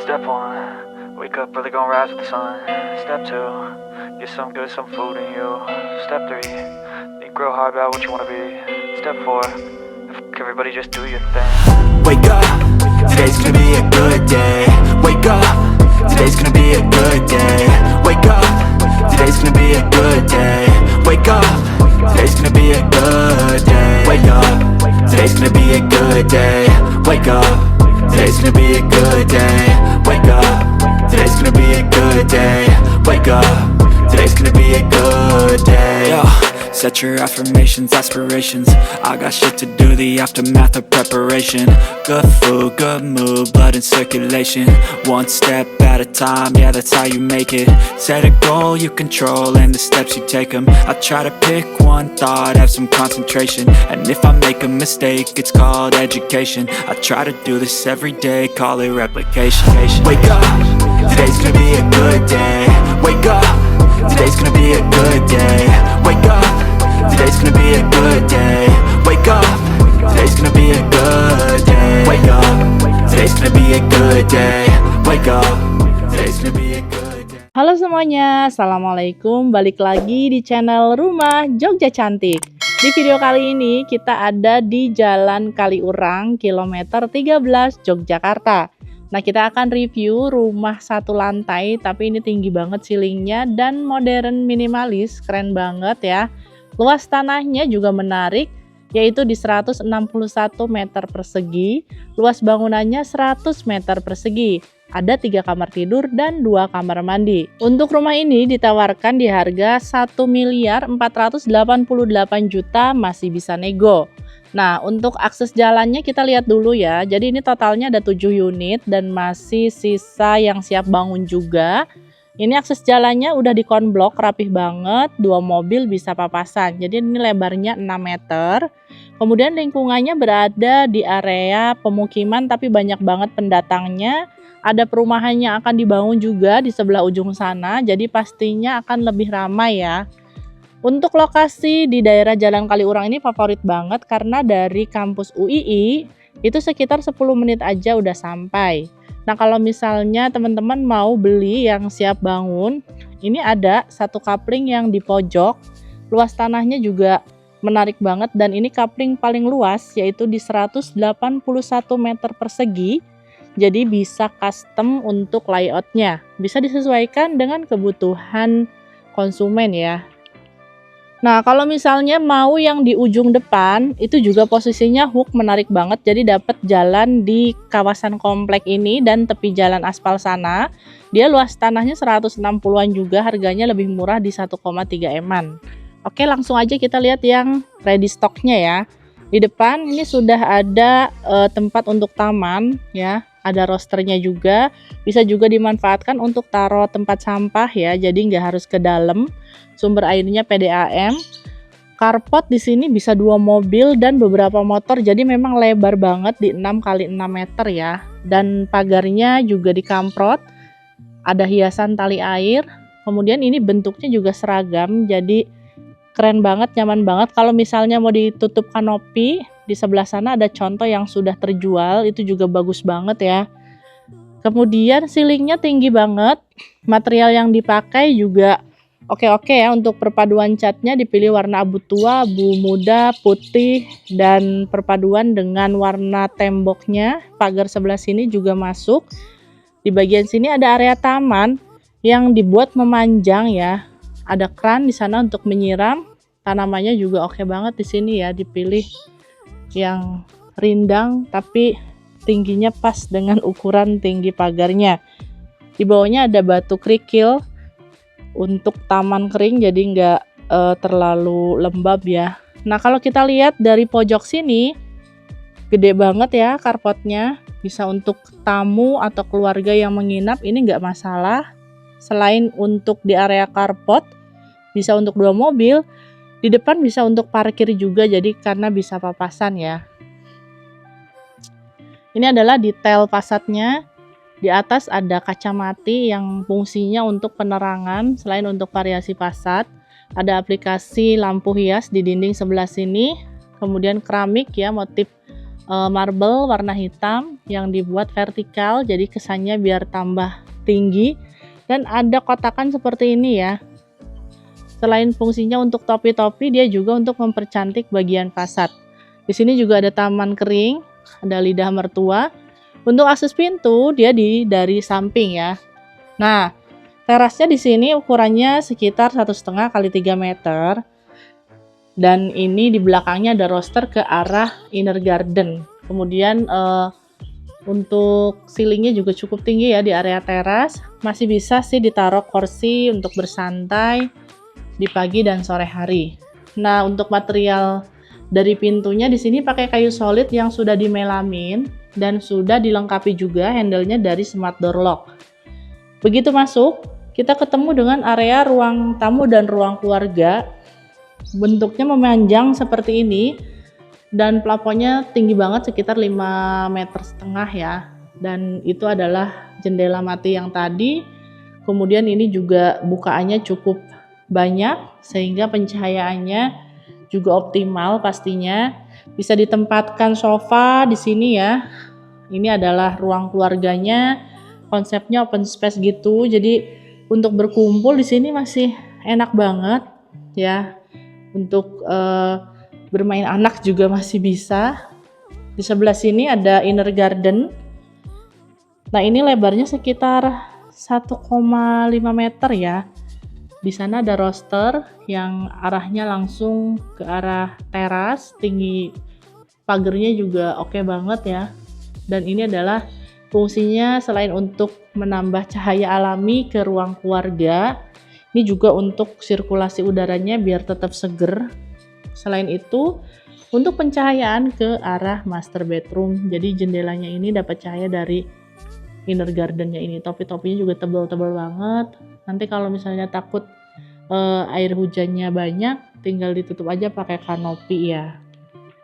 Step one, wake up early, gonna rise with the sun. Step two, get some good, some food in you. Step three, think real hard about what you wanna be. Step four, everybody just do your thing. Wake up, today's gonna be a good day. Wake up, today's gonna be a good day. Wake up, today's gonna be a good day. Wake up, today's gonna be a good day. Wake up, today's gonna be a good day. Wake up, today's gonna be a good day. Wake up, today's gonna be a good day. Wake up, today's gonna be a good day. Yo, set your affirmations, aspirations. I got shit to do, the aftermath of preparation. Good food, good mood, blood in circulation. One step at a time, yeah, that's how you make it. Set a goal you control and the steps you take them. I try to pick one thought, have some concentration. And if I make a mistake, it's called education. I try to do this every day, call it replication. Wake up, today's gonna be a good day. Wake up, today's gonna be a good day. Wake up, today's gonna be a good day. Wake up, today's gonna be a good day. Wake up, today's gonna be a good day. Wake up, today's gonna be a good day. Halo semuanya, Assalamualaikum. Balik lagi di channel Rumah Jogja Cantik. Di video kali ini kita ada di Jalan Kaliurang, kilometer 13, Yogyakarta. Nah, kita akan review rumah satu lantai, tapi ini tinggi banget ceilingnya dan modern minimalis, keren banget ya. Luas tanahnya juga menarik, yaitu di 161 meter persegi, luas bangunannya 100 meter persegi. Ada 3 kamar tidur dan 2 kamar mandi. Untuk rumah ini ditawarkan di harga 1.488.000.000, masih bisa nego. Nah, untuk akses jalannya kita lihat dulu ya. Jadi ini totalnya ada 7 unit dan masih sisa yang siap bangun juga. Ini akses jalannya udah dikonblok rapih banget, 2 mobil bisa papasan. Jadi ini lebarnya 6 meter. Kemudian lingkungannya berada di area pemukiman tapi banyak banget pendatangnya. Ada perumahan yang akan dibangun juga di sebelah ujung sana, jadi pastinya akan lebih ramai ya. Untuk lokasi di daerah Jalan Kaliurang ini favorit banget karena dari kampus UII itu sekitar 10 menit aja udah sampai. Nah, kalau misalnya teman-teman mau beli yang siap bangun, ini ada satu kapling yang di pojok. Luas tanahnya juga menarik banget dan ini kapling paling luas yaitu di 181 meter persegi. Jadi bisa custom untuk layoutnya. Bisa disesuaikan dengan kebutuhan konsumen ya. Nah, kalau misalnya mau yang di ujung depan, itu juga posisinya hook menarik banget. Jadi dapat jalan di kawasan komplek ini dan tepi jalan aspal sana. Dia luas tanahnya 160-an juga, harganya lebih murah di 1,3 M-an. Oke, langsung aja kita lihat yang ready stocknya ya. Di depan ini sudah ada tempat untuk taman ya. Ada rosternya juga, bisa juga dimanfaatkan untuk taruh tempat sampah ya, jadi nggak harus ke dalam. Sumber airnya PDAM. Carport di sini bisa 2 mobil dan beberapa motor, jadi memang lebar banget di 6 x 6 meter ya. Dan pagarnya juga dikamprot, ada hiasan tali air. Kemudian ini bentuknya juga seragam, jadi keren banget, nyaman banget. Kalau misalnya mau ditutup kanopi, di sebelah sana ada contoh yang sudah terjual, itu juga bagus banget ya. Kemudian ceilingnya tinggi banget, material yang dipakai juga oke-oke ya. Untuk perpaduan catnya dipilih warna abu tua, abu muda, putih, dan perpaduan dengan warna temboknya. Pagar sebelah sini juga masuk. Di bagian sini ada area taman yang dibuat memanjang ya. Ada keran di sana untuk menyiram. Tanamannya juga oke banget di sini ya, dipilih yang rindang tapi tingginya pas dengan ukuran tinggi pagarnya. Di bawahnya ada batu kerikil untuk taman kering, jadi nggak terlalu lembab ya. Nah, kalau kita lihat dari pojok sini gede banget ya carportnya, bisa untuk tamu atau keluarga yang menginap, ini nggak masalah. Selain untuk di area carport, bisa untuk 2 mobil. Di depan bisa untuk parkir juga, jadi karena bisa papasan ya. Ini adalah detail fasadnya. Di atas ada kaca mati yang fungsinya untuk penerangan. Selain untuk variasi fasad, ada aplikasi lampu hias di dinding sebelah sini. Kemudian keramik ya, motif marble warna hitam yang dibuat vertikal, jadi kesannya biar tambah tinggi. Dan ada kotakan seperti ini ya. Selain fungsinya untuk topi-topi, dia juga untuk mempercantik bagian fasad. Di sini juga ada taman kering, ada lidah mertua. Untuk akses pintu dia dari samping ya. Nah, terasnya di sini ukurannya sekitar 1,5 kali 3 meter. Dan ini di belakangnya ada roster ke arah inner garden. Kemudian untuk ceilingnya juga cukup tinggi ya di area teras. Masih bisa sih ditaruh kursi untuk bersantai di pagi dan sore hari. Nah, untuk material dari pintunya di sini pakai kayu solid yang sudah dimelamin dan sudah dilengkapi juga handle-nya dari smart door lock. Begitu masuk, kita ketemu dengan area ruang tamu dan ruang keluarga. Bentuknya memanjang seperti ini dan plafonnya tinggi banget sekitar 5,5 meter ya. Dan itu adalah jendela mati yang tadi. Kemudian ini juga bukaannya cukup banyak sehingga pencahayaannya juga optimal pastinya. Bisa ditempatkan sofa di sini ya. Ini adalah ruang keluarganya. Konsepnya open space gitu. Jadi untuk berkumpul di sini masih enak banget ya. Untuk bermain anak juga masih bisa. Di sebelah sini ada inner garden. Nah, ini lebarnya sekitar 1,5 meter ya. Di sana ada roster yang arahnya langsung ke arah teras, tinggi pagernya juga oke banget ya. Dan ini adalah fungsinya selain untuk menambah cahaya alami ke ruang keluarga, ini juga untuk sirkulasi udaranya biar tetap seger. Selain itu, untuk pencahayaan ke arah master bedroom. Jadi jendelanya ini dapat cahaya dari inner gardennya ini. Topi-topinya juga tebal-tebal banget. Nanti kalau misalnya takut air hujannya banyak, tinggal ditutup aja pakai kanopi ya.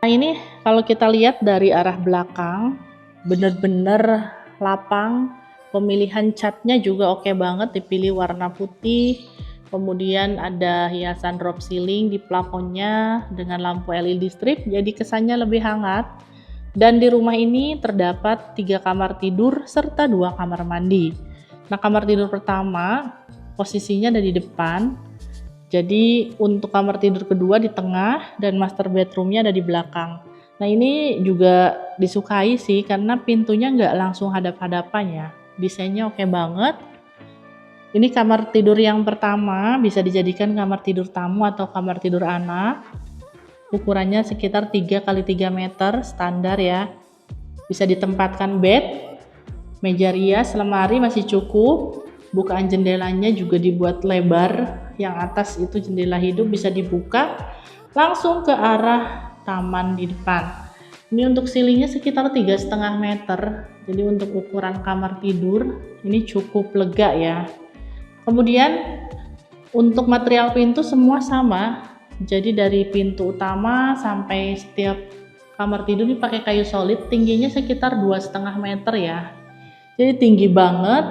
Nah, ini kalau kita lihat dari arah belakang, bener-bener lapang. Pemilihan catnya juga oke banget, dipilih warna putih. Kemudian ada hiasan drop ceiling di plafonnya dengan lampu LED strip, jadi kesannya lebih hangat. Dan di rumah ini terdapat 3 kamar tidur serta 2 kamar mandi. Nah, kamar tidur pertama posisinya ada di depan. Jadi untuk kamar tidur kedua di tengah dan master bedroomnya ada di belakang. Nah, ini juga disukai sih karena pintunya nggak langsung hadap-hadapan ya. Desainnya oke banget. Ini kamar tidur yang pertama, bisa dijadikan kamar tidur tamu atau kamar tidur anak. Ukurannya sekitar 3 kali 3 meter standar ya. Bisa ditempatkan bed, meja rias, lemari masih cukup. Bukaan jendelanya juga dibuat lebar. Yang atas itu jendela hidup bisa dibuka langsung ke arah taman di depan. Ini untuk ceilingnya sekitar 3,5 meter. Jadi untuk ukuran kamar tidur ini cukup lega ya. Kemudian untuk material pintu semua sama. Jadi dari pintu utama sampai setiap kamar tidur ini pakai kayu solid, tingginya sekitar 2,5 meter ya. Jadi tinggi banget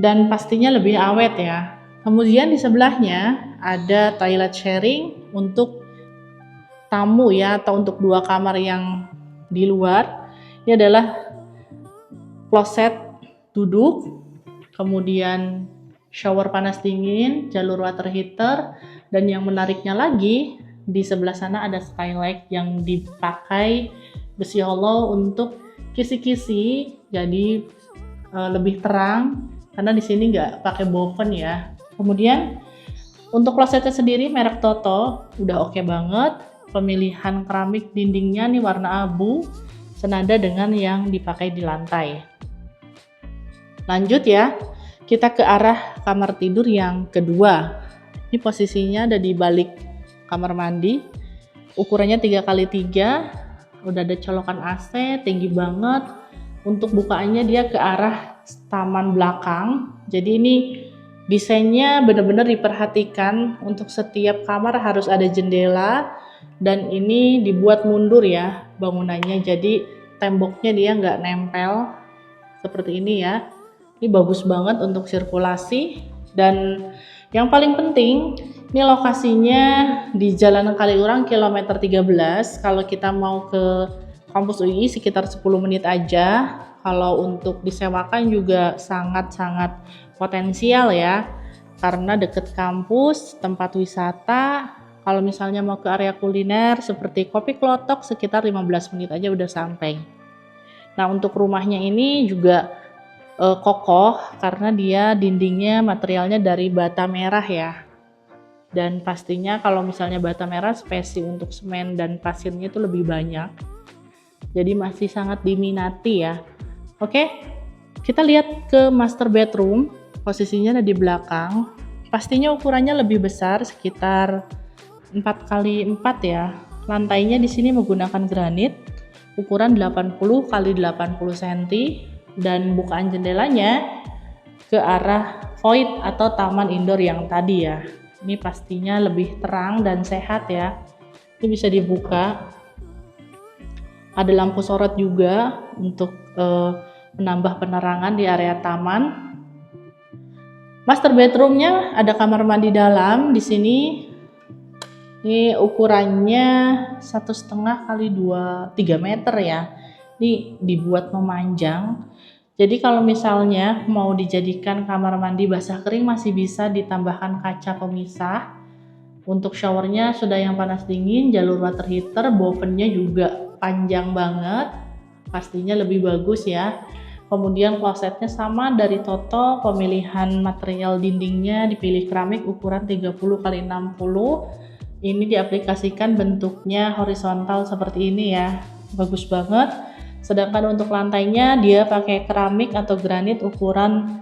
dan pastinya lebih awet ya. Kemudian di sebelahnya ada toilet sharing untuk tamu ya, atau untuk 2 kamar yang di luar. Ini adalah kloset duduk, kemudian shower panas dingin, jalur water heater, dan yang menariknya lagi di sebelah sana ada skylight yang dipakai besi hollow untuk kisi-kisi, jadi lebih terang karena di sini nggak pakai boven ya. Kemudian untuk klosetnya sendiri merek Toto udah oke banget. Pemilihan keramik dindingnya nih warna abu, senada dengan yang dipakai di lantai. Lanjut ya, kita ke arah kamar tidur yang kedua. Ini posisinya ada di balik kamar mandi. Ukurannya 3 kali 3, udah ada colokan AC, tinggi banget. Untuk bukaannya dia ke arah taman belakang. Jadi ini desainnya benar-benar diperhatikan. Untuk setiap kamar harus ada jendela. Dan ini dibuat mundur ya bangunannya, jadi temboknya dia nggak nempel seperti ini ya. Ini bagus banget untuk sirkulasi. Dan yang paling penting, ini lokasinya di Jalan Kaliurang kilometer 13. Kalau kita mau ke kampus UI sekitar 10 menit aja. Kalau untuk disewakan juga sangat-sangat potensial ya, karena deket kampus, tempat wisata. Kalau misalnya mau ke area kuliner seperti Kopi Klotok sekitar 15 menit aja udah sampai. Nah, untuk rumahnya ini juga kokoh karena dia dindingnya materialnya dari bata merah ya. Dan pastinya kalau misalnya bata merah spesi untuk semen dan pasirnya itu lebih banyak. Jadi masih sangat diminati ya. Oke, kita lihat ke master bedroom. Posisinya ada di belakang. Pastinya ukurannya lebih besar, sekitar 4x4 ya. Lantainya di sini menggunakan granit, ukuran 80x80 cm, dan bukaan jendelanya ke arah void atau taman indoor yang tadi ya. Ini pastinya lebih terang dan sehat ya. Ini bisa dibuka. Ada lampu sorot juga untuk menambah penerangan di area taman. Master bedroomnya ada kamar mandi dalam di sini. Ini ukurannya 1,5 x 3 meter ya. Ini dibuat memanjang. Jadi kalau misalnya mau dijadikan kamar mandi basah kering masih bisa ditambahkan kaca pemisah. Untuk showernya sudah yang panas dingin, jalur water heater, bovennya juga panjang banget. Pastinya lebih bagus ya. Kemudian klosetnya sama dari Toto, pemilihan material dindingnya dipilih keramik ukuran 30x60. Ini diaplikasikan bentuknya horizontal seperti ini ya. Bagus banget. Sedangkan untuk lantainya dia pakai keramik atau granit ukuran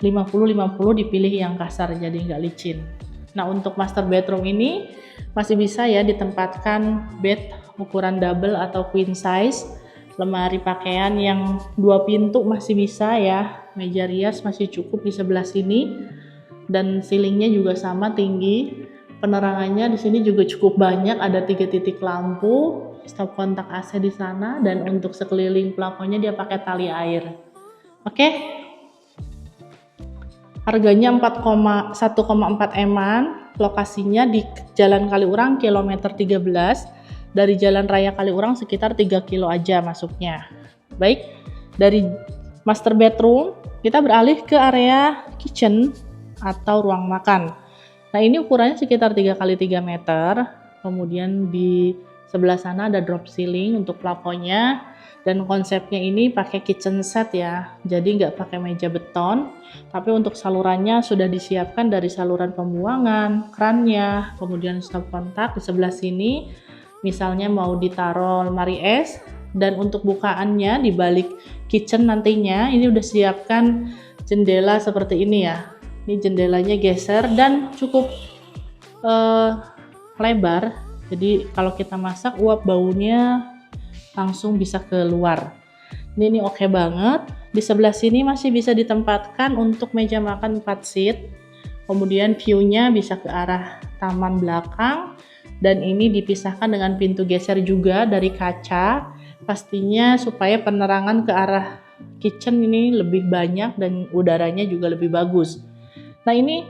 50-50, dipilih yang kasar jadi nggak licin. Nah, untuk master bedroom ini masih bisa ya ditempatkan bed ukuran double atau queen size, lemari pakaian yang 2 pintu masih bisa ya, meja rias masih cukup di sebelah sini, dan ceilingnya juga sama tinggi. Penerangannya di sini juga cukup banyak, ada 3 titik lampu, stop kontak AC di sana, dan untuk sekeliling plafonnya dia pakai tali air. Oke. Harganya 1,4 M-an, lokasinya di Jalan Kaliurang kilometer 13, dari Jalan Raya Kaliurang sekitar 3 kilo aja masuknya. Baik, dari master bedroom kita beralih ke area kitchen atau ruang makan. Nah, ini ukurannya sekitar 3x3 meter, kemudian di sebelah sana ada drop ceiling untuk plafonnya, dan konsepnya ini pakai kitchen set ya, jadi nggak pakai meja beton, tapi untuk salurannya sudah disiapkan dari saluran pembuangan, krannya, kemudian stop kontak di sebelah sini, misalnya mau ditaruh lemari es, dan untuk bukaannya di balik kitchen nantinya ini udah siapkan jendela seperti ini ya. Ini jendelanya geser dan cukup lebar, jadi kalau kita masak uap baunya langsung bisa keluar. Ini oke banget. Di sebelah sini masih bisa ditempatkan untuk meja makan 4 seat. Kemudian view-nya bisa ke arah taman belakang, dan ini dipisahkan dengan pintu geser juga dari kaca. Pastinya supaya penerangan ke arah kitchen ini lebih banyak dan udaranya juga lebih bagus. Nah, ini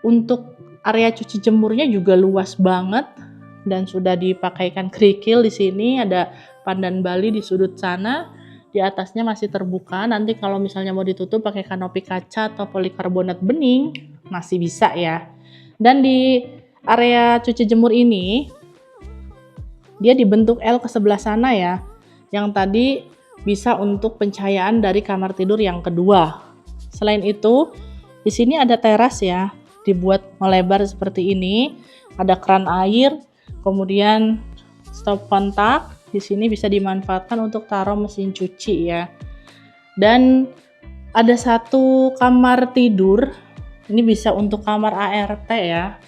untuk area cuci jemurnya juga luas banget dan sudah dipakaikan kerikil di sini, ada pandan Bali di sudut sana. Di atasnya masih terbuka. Nanti kalau misalnya mau ditutup pakai kanopi kaca atau polikarbonat bening masih bisa ya. Dan di area cuci jemur ini dia dibentuk L ke sebelah sana ya. Yang tadi bisa untuk pencahayaan dari kamar tidur yang kedua. Selain itu, di sini ada teras ya, dibuat melebar seperti ini. Ada keran air, kemudian stop kontak. Di sini bisa dimanfaatkan untuk taruh mesin cuci ya. Dan ada satu kamar tidur. Ini bisa untuk kamar ART ya.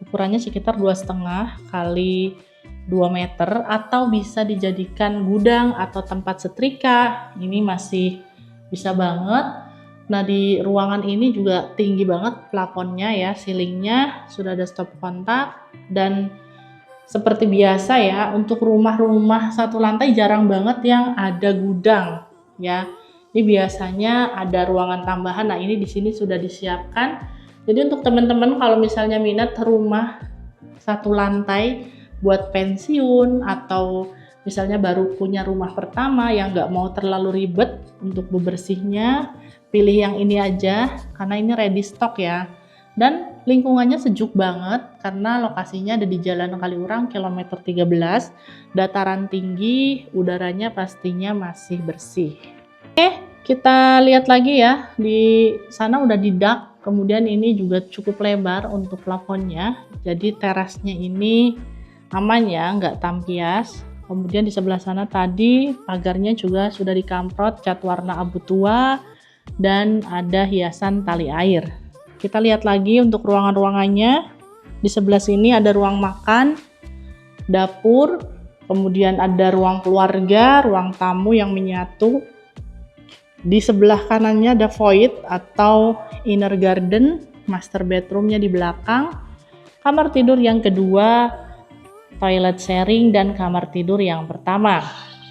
Ukurannya sekitar 2,5 kali 2 meter, atau bisa dijadikan gudang atau tempat setrika. Ini masih bisa banget. Nah, di ruangan ini juga tinggi banget plafonnya ya, ceilingnya sudah ada stop kontak. Dan seperti biasa ya, untuk rumah-rumah satu lantai jarang banget yang ada gudang ya. Ini biasanya ada ruangan tambahan. Nah, ini di sini sudah disiapkan. Jadi untuk teman-teman kalau misalnya minat rumah satu lantai buat pensiun atau misalnya baru punya rumah pertama yang nggak mau terlalu ribet untuk bebersihnya, pilih yang ini aja karena ini ready stock ya. Dan lingkungannya sejuk banget karena lokasinya ada di Jalan Kaliurang kilometer 13, dataran tinggi, udaranya pastinya masih bersih. Oke, kita lihat lagi ya, di sana udah didak, kemudian ini juga cukup lebar untuk plafonnya, jadi terasnya ini aman ya, nggak tampias. Kemudian di sebelah sana tadi pagarnya juga sudah dikamprot cat warna abu tua dan ada hiasan tali air. Kita lihat lagi untuk ruangan-ruangannya. Di sebelah sini ada ruang makan, dapur, kemudian ada ruang keluarga, ruang tamu yang menyatu. Di sebelah kanannya ada void atau inner garden, master bedroomnya di belakang, kamar tidur yang kedua, toilet sharing, dan kamar tidur yang pertama.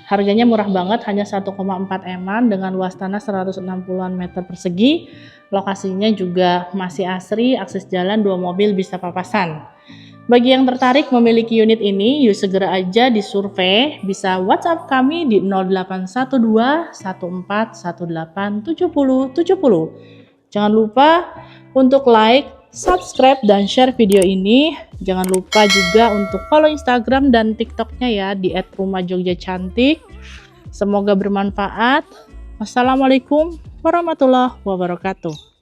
Harganya murah banget, hanya 1,4 M-an dengan luas tanah 160-an meter persegi. Lokasinya juga masih asri, akses jalan 2 mobil bisa papasan. Bagi yang tertarik memiliki unit ini, yuk segera aja disurvei. Bisa WhatsApp kami di 0812 1418 7070. Jangan lupa untuk like, subscribe, dan share video ini. Jangan lupa juga untuk follow Instagram dan TikToknya ya di @rumahjogjacantik. Semoga bermanfaat. Wassalamualaikum warahmatullahi wabarakatuh.